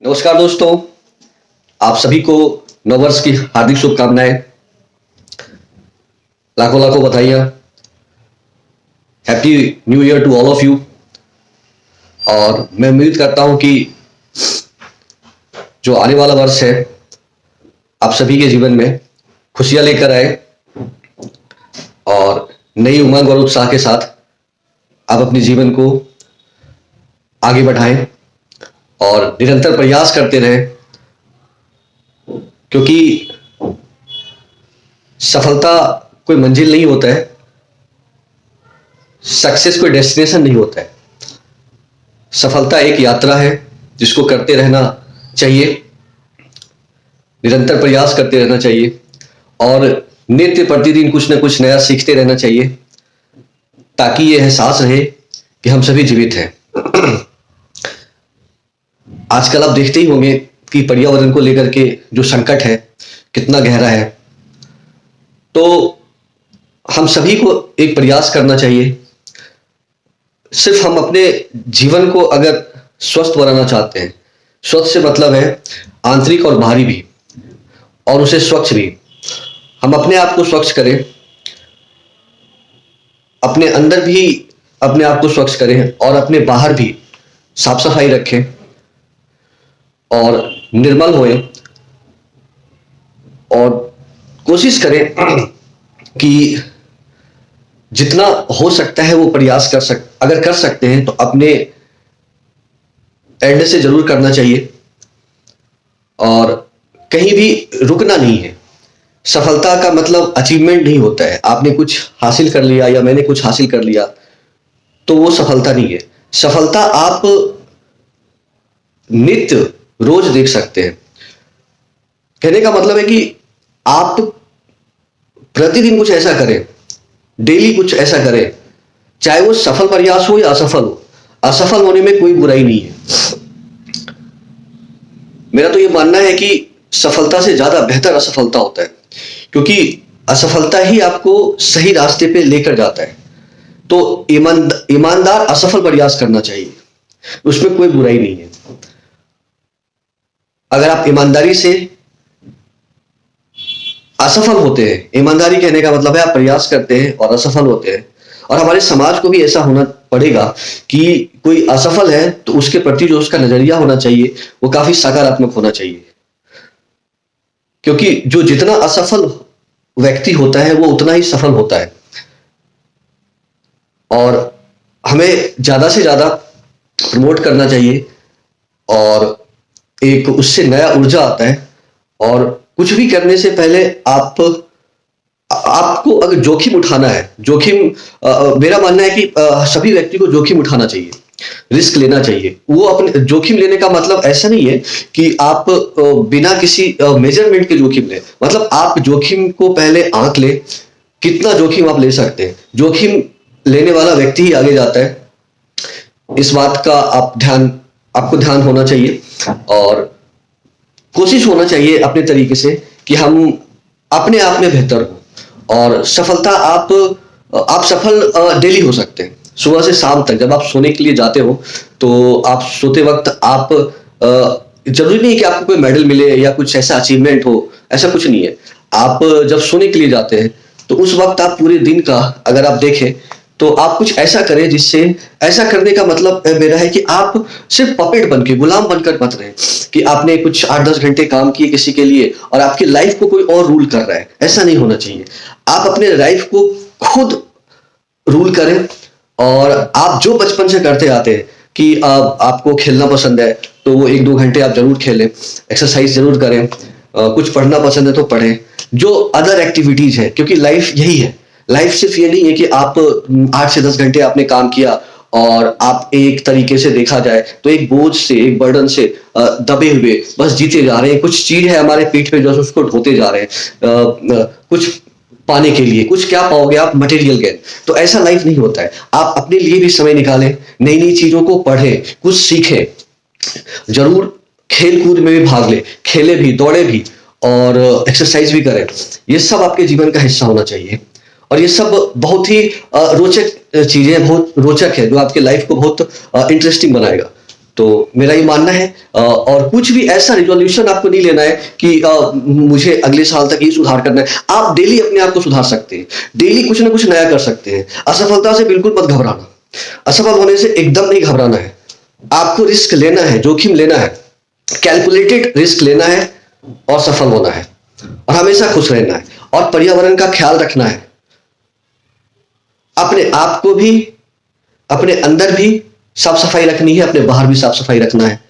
नमस्कार दोस्तों, आप सभी को नववर्ष की हार्दिक शुभकामनाएं। लाखों लाखों बधाइयाँ। Happy new year to all of you. और मैं उम्मीद करता हूं कि जो आने वाला वर्ष है आप सभी के जीवन में खुशियां लेकर आए और नई उमंग और उत्साह के साथ आप अपने जीवन को आगे बढ़ाएं और निरंतर प्रयास करते रहें, क्योंकि सफलता कोई मंजिल नहीं होता है, सक्सेस कोई डेस्टिनेशन नहीं होता है। सफलता एक यात्रा है जिसको करते रहना चाहिए, निरंतर प्रयास करते रहना चाहिए और नित्य प्रतिदिन कुछ ना कुछ नया सीखते रहना चाहिए, ताकि ये एहसास रहे कि हम सभी जीवित हैं। आजकल आप देखते ही होंगे कि पर्यावरण को लेकर के जो संकट है कितना गहरा है। तो हम सभी को एक प्रयास करना चाहिए। सिर्फ हम अपने जीवन को अगर स्वस्थ बनाना चाहते हैं, स्वस्थ से मतलब है आंतरिक और बाहरी भी, और उसे स्वच्छ भी। हम अपने आप को स्वच्छ करें, अपने अंदर भी अपने आप को स्वच्छ करें और अपने बाहर भी साफ सफाई रखें और निर्मल होए, और कोशिश करें कि जितना हो सकता है वो प्रयास अगर कर सकते हैं तो अपने एंड से जरूर करना चाहिए और कहीं भी रुकना नहीं है। सफलता का मतलब अचीवमेंट नहीं होता है, आपने कुछ हासिल कर लिया या मैंने कुछ हासिल कर लिया तो वो सफलता नहीं है। सफलता आप नित्य रोज देख सकते हैं। कहने का मतलब है कि आप प्रतिदिन कुछ ऐसा करें, डेली कुछ ऐसा करें, चाहे वो सफल प्रयास हो या असफल हो। असफल होने में कोई बुराई नहीं है। मेरा तो ये मानना है कि सफलता से ज्यादा बेहतर असफलता होता है, क्योंकि असफलता ही आपको सही रास्ते पे लेकर जाता है। तो ईमानदार असफल प्रयास करना चाहिए, उसमें कोई बुराई नहीं है। अगर आप ईमानदारी से असफल होते हैं, ईमानदारी कहने का मतलब है आप प्रयास करते हैं और असफल होते हैं, और हमारे समाज को भी ऐसा होना पड़ेगा कि कोई असफल है तो उसके प्रति जो उसका नजरिया होना चाहिए वो काफी सकारात्मक होना चाहिए, क्योंकि जो जितना असफल व्यक्ति होता है वो उतना ही सफल होता है। और हमें ज्यादा से ज्यादा प्रमोट करना चाहिए और एक उससे नया ऊर्जा आता है। और कुछ भी करने से पहले आपको अगर जोखिम उठाना है, मेरा मानना है कि सभी व्यक्ति को जोखिम उठाना चाहिए, रिस्क लेना चाहिए। वो अपने जोखिम लेने का मतलब ऐसा नहीं है कि आप बिना किसी मेजरमेंट के जोखिम लें, मतलब आप जोखिम को पहले आंक ले, कितना जोखिम आप ले सकते हैं। जोखिम लेने वाला व्यक्ति ही आगे जाता है। इस बात का आपको ध्यान होना चाहिए और कोशिश होना चाहिए अपने तरीके से कि हम अपने आप में बेहतर हो। और सफलता आप सफल डेली हो सकते हैं। सुबह से शाम तक जब आप सोने के लिए जाते हो तो आप सोते वक्त आप जरूरी नहीं कि आपको कोई मेडल मिले या कुछ ऐसा अचीवमेंट हो, ऐसा कुछ नहीं है। आप जब सोने के लिए जाते हैं तो उस वक्त आप पूरे दिन का अगर आप देखें तो आप कुछ ऐसा करें जिससे, ऐसा करने का मतलब मेरा है कि आप सिर्फ पपेट बनके, गुलाम बनकर मत रहे कि आपने कुछ 8-10 घंटे काम किए किसी के लिए और आपकी लाइफ को कोई और रूल कर रहा है। ऐसा नहीं होना चाहिए। आप अपने लाइफ को खुद रूल करें। और आप जो बचपन से करते आते हैं कि आपको खेलना पसंद है तो वो 1-2 घंटे आप जरूर खेलें, एक्सरसाइज जरूर करें, कुछ पढ़ना पसंद है तो पढ़ें, जो अदर एक्टिविटीज है, क्योंकि लाइफ यही है। लाइफ सिर्फ ये नहीं है कि आप 8 से 10 घंटे आपने काम किया और आप एक तरीके से देखा जाए तो एक बोझ से, एक बर्डन से दबे हुए बस जीते जा रहे हैं। कुछ चीज है हमारे पीठ पे जो उसको ढोते जा रहे हैं कुछ पाने के लिए। कुछ क्या पाओगे आप? Material gain. तो ऐसा लाइफ नहीं होता है। आप अपने लिए भी समय निकालें, नई नई चीजों को पढ़ें, कुछ सीखें, जरूर खेल कूद में भी भाग ले, खेले भी, दौड़े भी और एक्सरसाइज भी करें। ये सब आपके जीवन का हिस्सा होना चाहिए और ये सब बहुत ही रोचक चीजें, बहुत रोचक है, जो आपके लाइफ को बहुत इंटरेस्टिंग बनाएगा। तो मेरा ये मानना है और कुछ भी ऐसा रिजोल्यूशन आपको नहीं लेना है कि मुझे अगले साल तक ये सुधार करना है। आप डेली अपने आप को सुधार सकते हैं, डेली कुछ ना कुछ नया कर सकते हैं। असफलता से बिल्कुल मत घबराना, असफल होने से एकदम नहीं घबराना है। आपको रिस्क लेना है, जोखिम लेना है, कैलकुलेटेड रिस्क लेना है और सफल होना है और हमेशा खुश रहना है और पर्यावरण का ख्याल रखना है। अपने आप को भी, अपने अंदर भी साफ सफाई रखनी है, अपने बाहर भी साफ सफाई रखना है,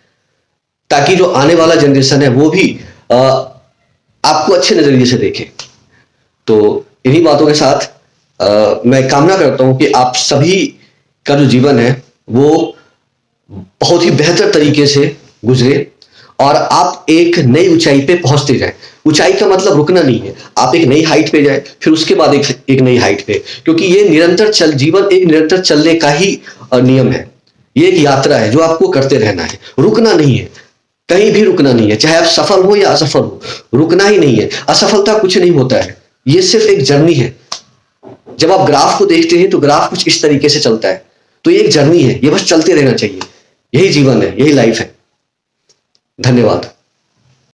ताकि जो आने वाला जनरेशन है वो भी आपको अच्छे नजरिए से देखे। तो इन्हीं बातों के साथ मैं कामना करता हूं कि आप सभी का जो जीवन है वो बहुत ही बेहतर तरीके से गुजरे और आप एक नई ऊंचाई पे पहुंचते जाए। ऊंचाई का मतलब रुकना नहीं है, आप एक नई हाइट पे जाए, फिर उसके बाद एक नई हाइट पे, क्योंकि ये निरंतर जीवन एक निरंतर चलने का ही नियम है। ये एक यात्रा है जो आपको करते रहना है, रुकना नहीं है, कहीं भी रुकना नहीं है, चाहे आप सफल हो या असफल हो, रुकना ही नहीं है। असफलता कुछ नहीं होता है, ये सिर्फ एक जर्नी है। जब आप ग्राफ को देखते हैं तो ग्राफ कुछ इस तरीके से चलता है, तो ये एक जर्नी है, ये बस चलते रहना चाहिए। यही जीवन है, यही लाइफ है। धन्यवाद।